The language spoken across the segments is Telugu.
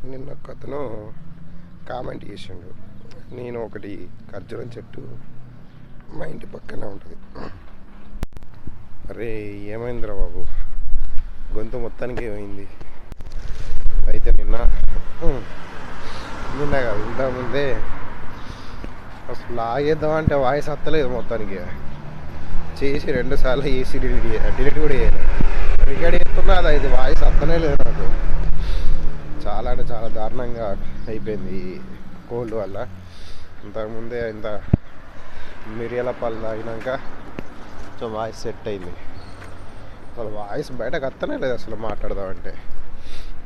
నిన్న ఒకతను కామెంట్ చేసిండు. నేను ఒకటి ఖర్జూరం చెట్టు మా ఇంటి పక్కనే ఉంటుంది. అరే ఏమైందిరా బాబు, గొంతు మొత్తానికి ఏమైంది అయితే నిన్న కాదు ఇంతకుముందే అసలు లాగేద్దామంటే వాయిస్ వస్తలేదు. మొత్తానికి చేసి 2 సార్లు ఏసీ డిలీట్ కూడా చేయలేదు. రికార్డ్ చేస్తున్నా అది వాయిస్ వస్తనే లేదు నాకు. చాలా అంటే చాలా దారుణంగా అయిపోయింది ఈ కోల్డ్ వల్ల. ఇంతకుముందే ఇంత మిరియాల పాలు తాగినాక సో వాయిస్ సెట్ అయింది. అసలు వాయిస్ బయటకు వస్తనే లేదు అసలు మాట్లాడదామంటే.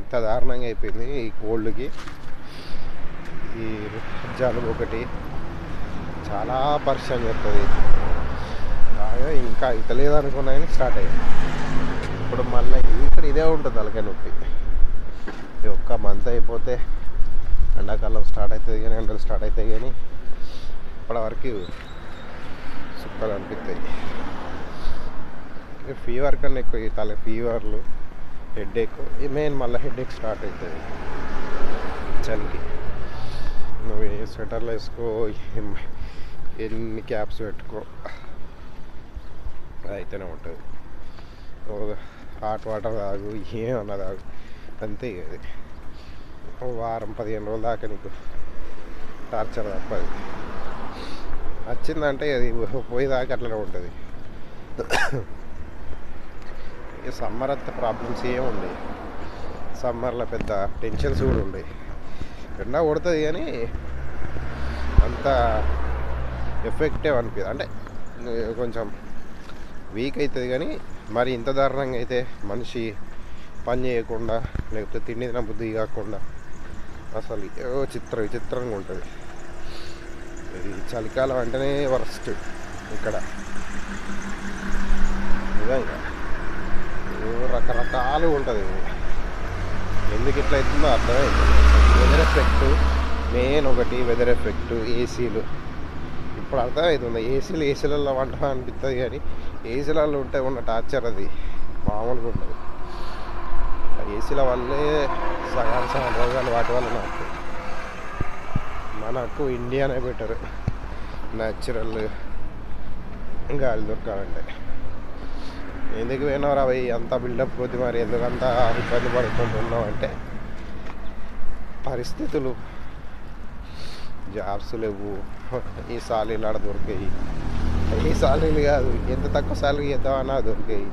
ఇంత దారుణంగా అయిపోయింది ఈ కోల్డ్కి. ఈ జలుబు ఒకటి చాలా పరిశ్రమ చేస్తుంది. బాగా ఇంకా ఇతలేదు అనుకున్నా కానీ స్టార్ట్ అయ్యింది. ఇప్పుడు మళ్ళీ ఇక్కడ ఇదే ఉంటుంది తలకాయ నొప్పి. ఒక్క మంత్ అయిపోతే ఎండాకాలం స్టార్ట్ అవుతుంది కానీ ఎండలు స్టార్ట్ అవుతాయి కానీ ఇప్పటివరకు సుక్కలు అనిపిస్తాయి. ఫీవర్ కన్నా ఎక్కువ ఈ తల ఫీవర్లు, హెడేక్, మెయిన్ మళ్ళీ హెడేక్ స్టార్ట్ అవుతుంది చలికి. నువ్వు ఏ స్వెటర్లు వేసుకో, ఎన్ని క్యాప్స్ పెట్టుకో అయితేనే ఉంటుంది. హాట్ వాటర్ తాగు, ఏమన్నా తాగు, అంతే. అది వారం 15 రోజుల దాకా నీకు టార్చర్ తప్పది. వచ్చిందంటే అది పోయేదాకా అట్లనే ఉంటుంది. ఈ సమ్మర్ అంత ప్రాబ్లమ్స్ ఏమి ఉండవు. సమ్మర్లో పెద్ద టెన్షన్స్ కూడా ఉండవు. ఎండ కొడుతుంది కానీ అంత ఎఫెక్టివ్ అనిపిస్తుంది. అంటే కొంచెం వీక్ అవుతుంది కానీ మరి ఇంత దారుణంగా అయితే మనిషి పని చేయకుండా లేకపోతే తిండి తిన బుద్ధి కాకుండా అసలు విచిత్రంగా ఉంటుంది. ఇది చలికాలం అంటేనే వరస్ట్ ఇక్కడ. నిజంగా రకరకాలు ఉంటుంది. ఎందుకు ఇట్లా అవుతుందో అర్థమైంది. వెదర్ ఎఫెక్ట్ మెయిన్ ఒకటి, వెదర్ ఎఫెక్ట్, ఏసీలు. ఇప్పుడు అర్థమవుతుంది. ఏసీలలో వంట అనిపిస్తుంది కానీ ఏసీలలో ఉంటే ఉన్న టార్చర్ అది మామూలుగా ఉంటుంది. ఏసీల వల్లే సగం రోగాలు వాటి వల్ల నాకు. మనకు ఇండియానే బెటర్ న్యాచురల్ గాలి దొరకాలంటే. ఎందుకు పోయినావు అవి అంత బిల్డప్ కొద్ది, మరి ఎందుకంత ఇబ్బంది పడుకుంటున్నావు అంటే పరిస్థితులు. జాబ్స్ లేవు, ఈ సాలీలు ఆడ దొరికాయి. ఈ సాలీలు కాదు, ఎంత తక్కువ సాలరీ చేద్దామన్నా దొరికాయి.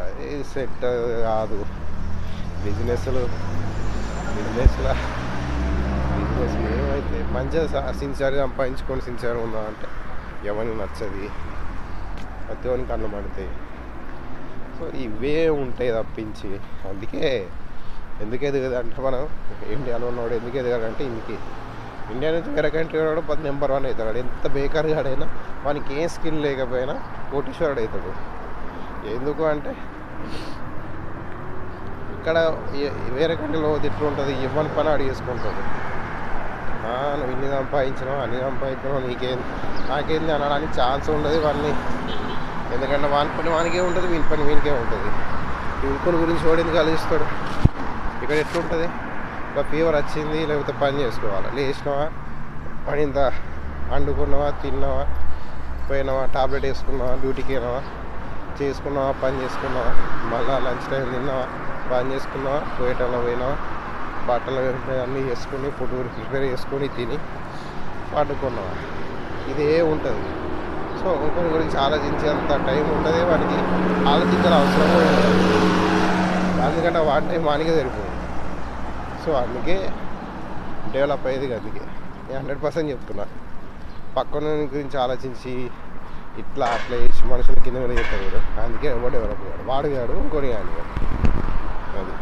అది సెట్ కాదు. బిజినెస్ ఏమైతే మంచిగా సిన్సియర్గా సంపాదించుకొని సిన్సియర్గా ఉందామంటే ఎవరికి నచ్చది, ప్రతివాని కళ్ళు పడతాయి. సో ఇవే ఉంటాయి తప్పించి. ఎందుకు ఎదగదంటే మనం ఇండియాలో ఉన్నవాడు ఎందుకు ఎదగాడంటే ఇండియా నుంచి వేరే కంట్రీ వాడు నెంబర్ 1 అవుతాడు. ఎంత బేకార్ గాడైనా వానికి ఏం స్కిల్ లేకపోయినా కోటీశ్వరుడు అవుతాడు. ఎందుకు అంటే ఇక్కడ వేరే కంట్రీలో తిట్లు ఉంటుంది, ఇవ్వని పని ఆడు చేసుకుంటాడు. నువ్వు ఇన్ని సంపాదించినావు అన్ని సంపాదించినావు నాకేంది అనడానికి ఛాన్స్ ఉండదు వాడిని. ఎందుకంటే వాని పని వానికే ఉంటుంది, వీని పని వీనికే ఉంటుంది. ఇంకొని గురించి వాడు ఎందుకు ఆలోచిస్తాడు? ఇక్కడ ఎట్లుంటుంది? ఒక ఫీవర్ వచ్చింది లేకపోతే పని చేసుకోవాలి, లేచినావా, పడిందా, వండుకున్నావా, తిన్నావా, పోయినావా, టాబ్లెట్ వేసుకున్నావా, డ్యూటీకి వెళ్ళినావా, చేసుకున్నావా, పని చేసుకున్నావా, మళ్ళీ లంచ్ టైం తిన్నావా, పని చేసుకున్నావా, పోయేటలో పోయినావా, బట్టలు అన్నీ చేసుకుని ఫుడ్ ప్రిపేర్ చేసుకొని తిని వండుకున్నావా. ఇదే ఉంటుంది. సో ఇంకొకరి గురించి ఆలోచించేంత టైం ఉంటుంది వానికి, ఆలోచించాల అవసరం కూడా ఉంటుంది. అందుకంటే వాడి టైం వానికే సరిపోతుంది. సో అందుకే డెవలప్ అయ్యేది. అందుకే నేను 100% చెప్తున్నా. పక్కన గురించి ఆలోచించి ఇట్లా అట్లా చేసి మనుషుల కింద మీద చెప్తాడు. అందుకే ఎవరు డెవలప్ అయ్యాడు, వాడు కాడు, ఇంకోటి కానీ అది.